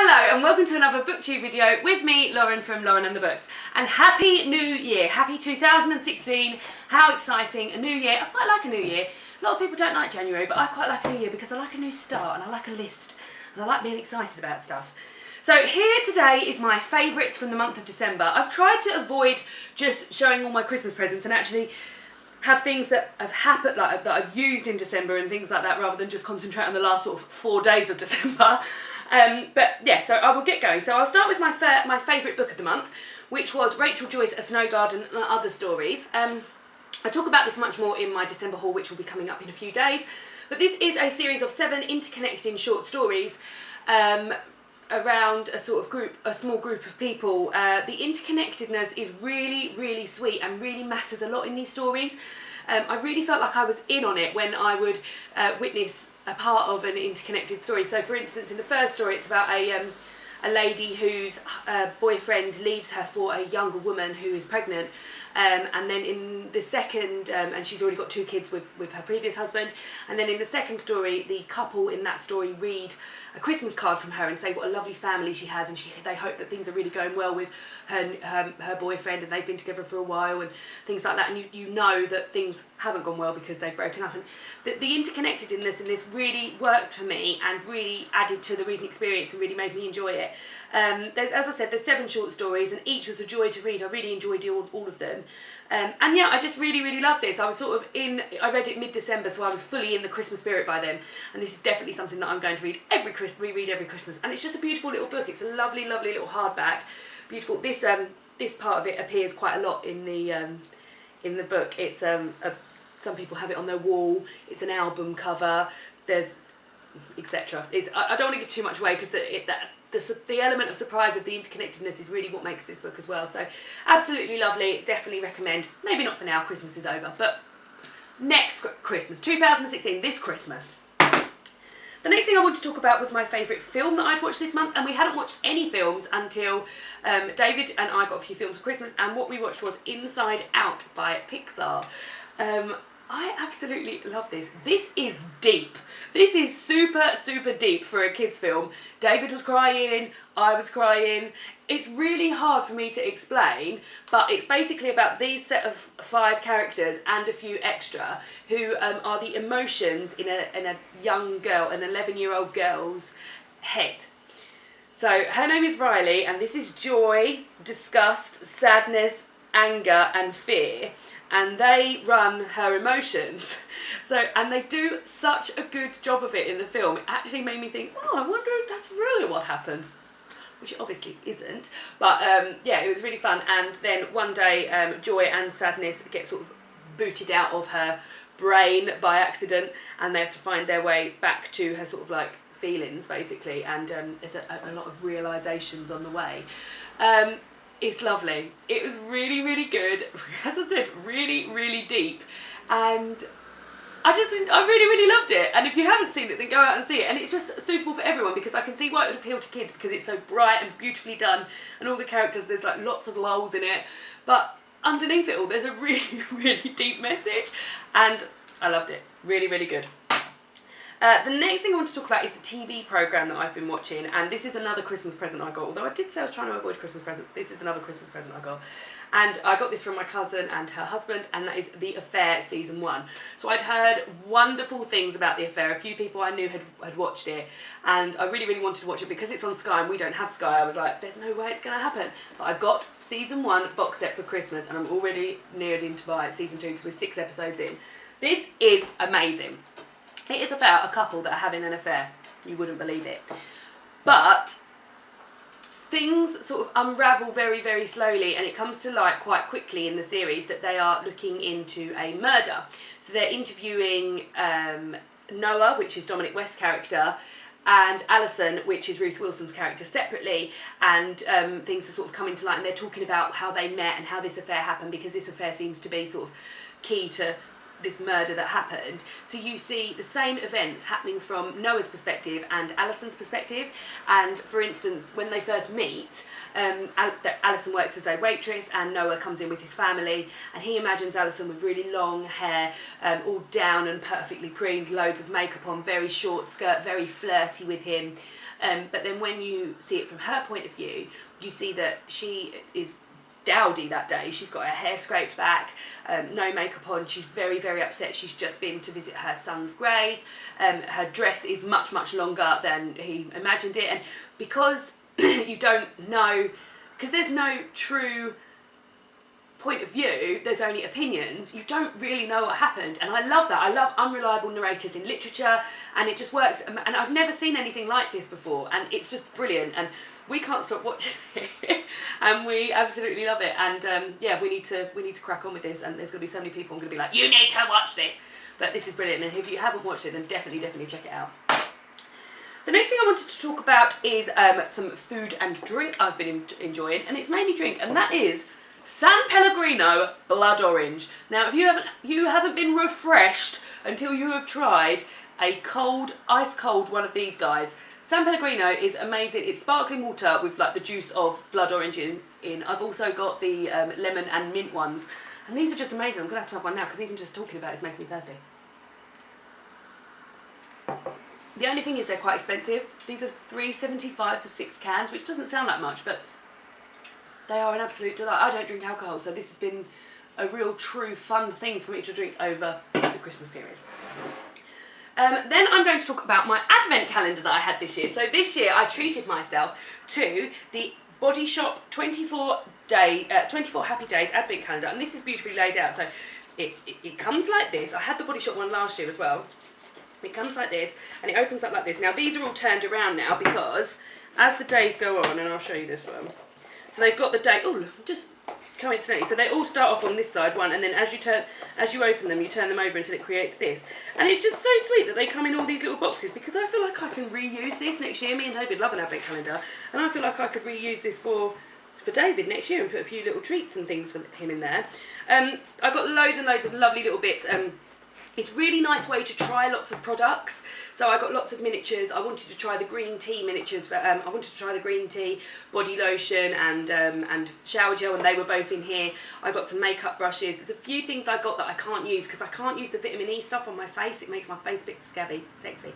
Hello and welcome to another booktube video with me, Lauren from Lauren and the Books. And happy new year, happy 2016, how exciting, a new year. I quite like a new year. A lot of people don't like January, but I quite like a new year because I like a new start and I like a list and I like being excited about stuff. So here today is my favourites from the month of December. I've tried to avoid just showing all my Christmas presents and actually have things that have happened, like that I've used in December and things like that, rather than just concentrate on the last sort of 4 days of December. But yeah, so I will get going. So I'll start with my favourite book of the month, which was Rachel Joyce, A Snow Garden and Other Stories. I talk about this much more in my December haul, which will be coming up in a few days. But this is a series of 7 interconnecting short stories around a sort of group, a small group of people. The interconnectedness is really, really sweet and really matters a lot in these stories. I really felt like I was in on it when I would witness a part of an interconnected story. So for instance, in the first story, it's about a lady whose boyfriend leaves her for a younger woman who is pregnant, and then in the second, and she's already got 2 kids with her previous husband, and then in the second story, the couple in that story read a Christmas card from her and say what a lovely family she has, and they hope that things are really going well with her boyfriend, and they've been together for a while and things like that, and you know that things haven't gone well because they've broken up. And the interconnectedness in this really worked for me and really added to the reading experience and really made me enjoy it. As I said, there's 7 short stories and each was a joy to read. I really enjoyed all of them. And yeah, I just really, really loved this. I was sort of I read it mid-December, so I was fully in the Christmas spirit by then. And this is definitely something that I'm going to read reread every Christmas. And it's just a beautiful little book. It's a lovely, lovely little hardback. Beautiful. This part of it appears quite a lot in the book. It's some people have it on their wall. It's an album cover. There's etc. I don't want to give too much away because the element of surprise of the interconnectedness is really what makes this book as well. So absolutely lovely, definitely recommend. Maybe not for now, Christmas is over, but next Christmas, 2016, this Christmas. The next thing I wanted to talk about was my favourite film that I'd watched this month, and we hadn't watched any films until David and I got a few films for Christmas, and what we watched was Inside Out by Pixar. I absolutely love this. This is deep. This is super, super deep for a kids' film. David was crying, I was crying. It's really hard for me to explain, but it's basically about these set of 5 characters and a few extra who are the emotions in a young girl, an 11-year-old girl's head. So her name is Riley, and this is joy, disgust, sadness, anger and fear, and they run her emotions. And they do such a good job of it in the film. It actually made me think, oh, I wonder if that's really what happens, which it obviously isn't, but yeah, it was really fun. And then one day joy and sadness get sort of booted out of her brain by accident, and they have to find their way back to her sort of like feelings basically, and there's a lot of realizations on the way. It's lovely. It was really, really good. As I said, really, really deep. And I really, really loved it. And if you haven't seen it, then go out and see it. And it's just suitable for everyone because I can see why it would appeal to kids because it's so bright and beautifully done. And all the characters, there's like lots of lulls in it. But underneath it all, there's a really, really deep message. And I loved it. Really, really good. The next thing I want to talk about is the TV programme that I've been watching, and this is another Christmas present I got, although I did say I was trying to avoid Christmas presents. This is another Christmas present I got, and I got this from my cousin and her husband, and that is The Affair Season 1. So I'd heard wonderful things about The Affair. A few people I knew had watched it, and I really, really wanted to watch it because it's on Sky and we don't have Sky. I was like, there's no way it's going to happen. But I got Season 1 box set for Christmas, and I'm already neared in to buy Season 2 because we're 6 episodes in. This is amazing. It is about a couple that are having an affair. You wouldn't believe it. But things sort of unravel very, very slowly, and it comes to light quite quickly in the series that they are looking into a murder. So they're interviewing Noah, which is Dominic West's character, and Alison, which is Ruth Wilson's character, separately, and things are sort of coming to light, and they're talking about how they met and how this affair happened, because this affair seems to be sort of key to this murder that happened. So you see the same events happening from Noah's perspective and Alison's perspective. And for instance, when they first meet, Alison works as a waitress and Noah comes in with his family, and he imagines Alison with really long hair, all down and perfectly preened, loads of makeup on, very short skirt, very flirty with him. But then when you see it from her point of view, you see that she is dowdy that day. She's got her hair scraped back, no makeup on. She's very, very upset. She's just been to visit her son's grave. Her dress is much, much longer than he imagined it. And because you don't know, because there's no true point of view, there's only opinions, you don't really know what happened. And I love that. I love unreliable narrators in literature, and it just works. And I've never seen anything like this before, and it's just brilliant. And we can't stop watching it, and we absolutely love it. And yeah, we need to crack on with this. And there's going to be so many people I'm going to be like, you need to watch this. But this is brilliant, and if you haven't watched it, then definitely check it out. The next thing I wanted to talk about is some food and drink I've been enjoying, and it's mainly drink, and that is San Pellegrino Blood Orange. Now, if you haven't been refreshed until you have tried a cold, ice cold one of these guys. San Pellegrino is amazing. It's sparkling water with like the juice of blood orange in. I've also got the lemon and mint ones, and these are just amazing. I'm gonna have to have one now because even just talking about it is making me thirsty. The only thing is they're quite expensive. These are $3.75 for 6 cans, which doesn't sound like much, but they are an absolute delight. I don't drink alcohol, so this has been a real true fun thing for me to drink over the Christmas period. Then I'm going to talk about my advent calendar that I had this year. So this year I treated myself to the Body Shop 24 Happy Days advent calendar, and this is beautifully laid out. So it comes like this. I had the Body Shop one last year as well. It comes like this, and it opens up like this. Now these are all turned around now because as the days go on, and I'll show you this one. So they've got the date. Oh, just coincidentally, so they all start off on this side one, and then as you open them, you turn them over until it creates this. And it's just so sweet that they come in all these little boxes, because I feel like I can reuse this next year. Me and David love an advent calendar, and I feel like I could reuse this for David next year and put a few little treats and things for him in there. I've got loads and loads of lovely little bits. It's a really nice way to try lots of products. So I got lots of miniatures. I wanted to try the green tea miniatures. I wanted to try the green tea body lotion and shower gel, and they were both in here. I got some makeup brushes. There's a few things I got that I can't use because I can't use the vitamin E stuff on my face. It makes my face a bit scabby, sexy.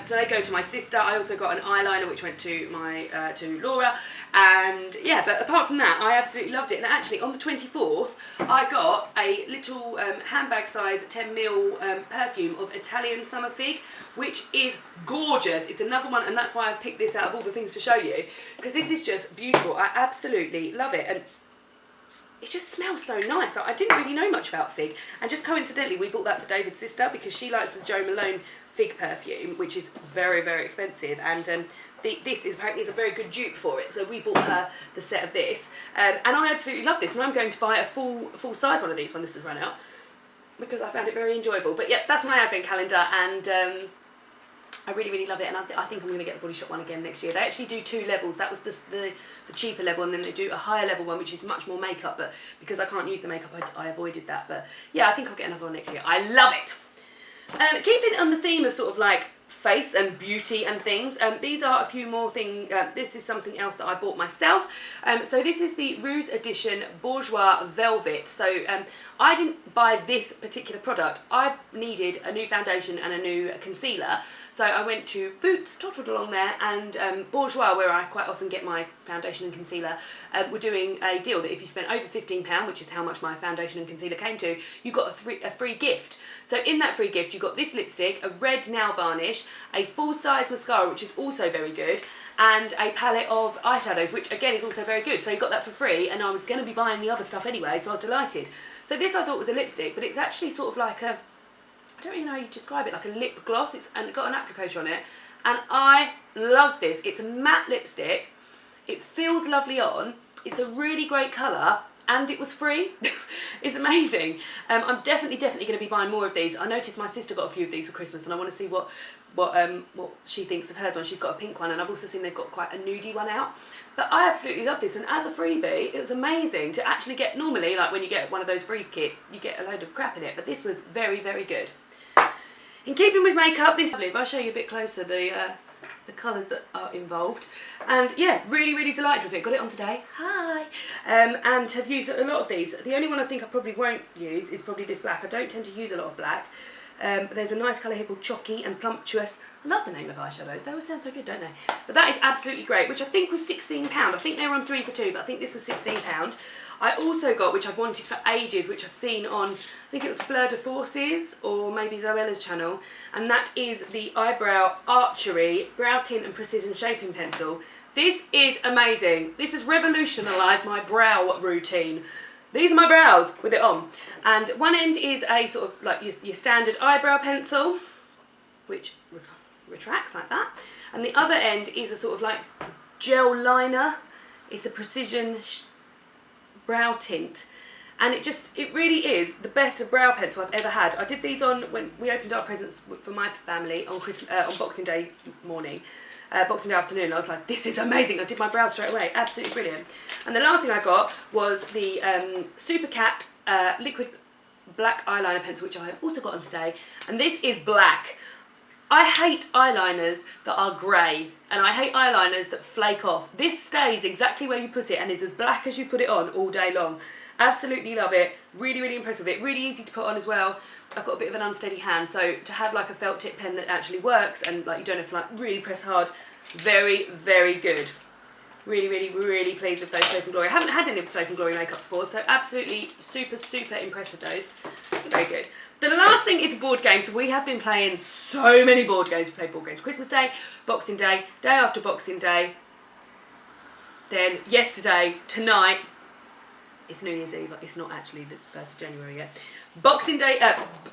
So they go to my sister. I also got an eyeliner which went to my to Laura, and yeah. But apart from that, I absolutely loved it. And actually, on the 24th, I got a little handbag size 10ml perfume of Italian Summer Fig, which is gorgeous. It's another one, and that's why I've picked this out of all the things to show you, because this is just beautiful. I absolutely love it, and it just smells so nice. I didn't really know much about fig, and just coincidentally we bought that for David's sister because she likes the Jo Malone fig perfume, which is very, very expensive, and this is apparently a very good dupe for it, so we bought her the set of this, and I absolutely love this, and I'm going to buy a full size one of these when this has run out, because I found it very enjoyable. But yeah, that's my advent calendar, and I really, really love it, and I think I'm going to get the Body Shop one again next year. They actually do 2 levels. That was the cheaper level, and then they do a higher level one, which is much more makeup, but because I can't use the makeup, I avoided that. But yeah, I think I'll get another one next year. I love it. Keeping on the theme of sort of like face and beauty and things, these are a few more things. This is something else that I bought myself. So this is the Rouge Edition Bourgeois Velvet. So I didn't buy this particular product. I needed a new foundation and a new concealer. So I went to Boots, tottled along there, and Bourgeois, where I quite often get my foundation and concealer, were doing a deal that if you spent over £15, which is how much my foundation and concealer came to, you got a free gift. So in that free gift, you got this lipstick, a red nail varnish, a full-size mascara, which is also very good, and a palette of eyeshadows, which again is also very good. So you got that for free, and I was going to be buying the other stuff anyway, so I was delighted. So this I thought was a lipstick, but it's actually sort of like a, I don't really know how you describe it, like a lip gloss. It's got an applicator on it, and I love this. It's a matte lipstick. It feels lovely on. It's a really great colour, and it was free. It's amazing. I'm definitely going to be buying more of these. I noticed my sister got a few of these for Christmas, and I want to see what what she thinks of hers one. She's got a pink one, and I've also seen they've got quite a nudie one out. But I absolutely love this, and as a freebie, it was amazing to actually get. Normally, like when you get one of those free kits, you get a load of crap in it, but this was very, very good. In keeping with makeup, this if I show you a bit closer the colours that are involved, and yeah, really, really delighted with it. Got it on today. Hi. And have used a lot of these. The only one I think I probably won't use is probably this black. I don't tend to use a lot of black. But there's a nice colour here called Chalky and Plumptuous. I love the name of eyeshadows. They always sound so good, don't they? But that is absolutely great, which I think was £16. I think they were on 3 for 2, but I think this was £16. I also got, which I've wanted for ages, which I'd seen on, I think it was Fleur de Force's or maybe Zoella's channel, and that is the Eyebrow Archery Brow Tint and Precision Shaping Pencil. This is amazing. This has revolutionised my brow routine. These are my brows with it on. And one end is a sort of like your standard eyebrow pencil, which retracts like that. And the other end is a sort of like gel liner. It's a precision brow tint. And it really is the best of brow pencil I've ever had. I did these on when we opened our presents for my family on Boxing Day morning. Boxing Day afternoon. I was like, this is amazing. I did my brows straight away. Absolutely brilliant. And the last thing I got was the Super Cat liquid black eyeliner pencil, which I have also got on today. And this is black. I hate eyeliners that are grey, and I hate eyeliners that flake off. This stays exactly where you put it and is as black as you put it on all day long. Absolutely love it. Really, really impressed with it. Really easy to put on as well. I've got a bit of an unsteady hand, so to have like a felt tip pen that actually works and like you don't have to like really press hard, very, very good. Really, really, really pleased with those Soap and Glory. I haven't had any of the Soap and Glory makeup before, so absolutely super, super impressed with those. Very good. The last thing is a board game. So we have been playing so many board games. We played board games Christmas Day, Boxing Day, day after Boxing Day, then yesterday, tonight. It's New Year's Eve. It's not actually the 1st of January yet. Boxing Day,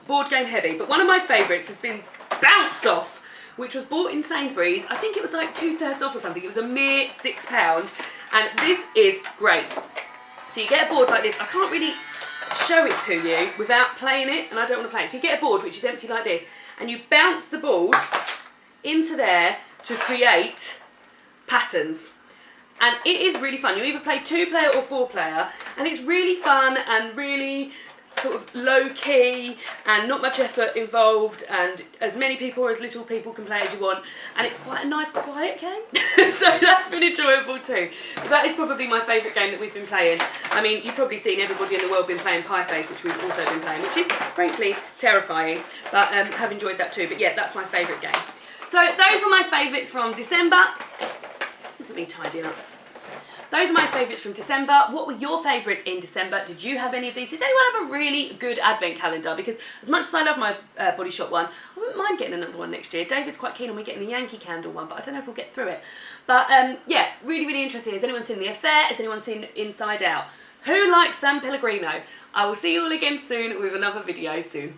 board game heavy. But one of my favourites has been Bounce Off, which was bought in Sainsbury's. I think it was like 2/3 off or something. It was a mere £6. And this is great. So you get a board like this. I can't really show it to you without playing it, and I don't want to play it. So you get a board which is empty like this, and you bounce the balls into there to create patterns. And it is really fun. You either play 2-player or 4-player, and it's really fun and really sort of low-key and not much effort involved, and as many people or as little people can play as you want, and it's quite a nice quiet game. So that's been enjoyable too. But that is probably my favourite game that we've been playing. I mean, you've probably seen everybody in the world been playing Pie Face, which we've also been playing, which is frankly terrifying, but have enjoyed that too. But yeah, that's my favourite game. So those were my favourites from December. Look at me tidying up. Those are my favourites from December. What were your favourites in December? Did you have any of these? Did anyone have a really good advent calendar? Because as much as I love my Body Shop one, I wouldn't mind getting another one next year. David's quite keen on me getting the Yankee Candle one, but I don't know if we'll get through it. But yeah, really, really interesting. Has anyone seen The Affair? Has anyone seen Inside Out? Who likes San Pellegrino? I will see you all again soon with another video soon.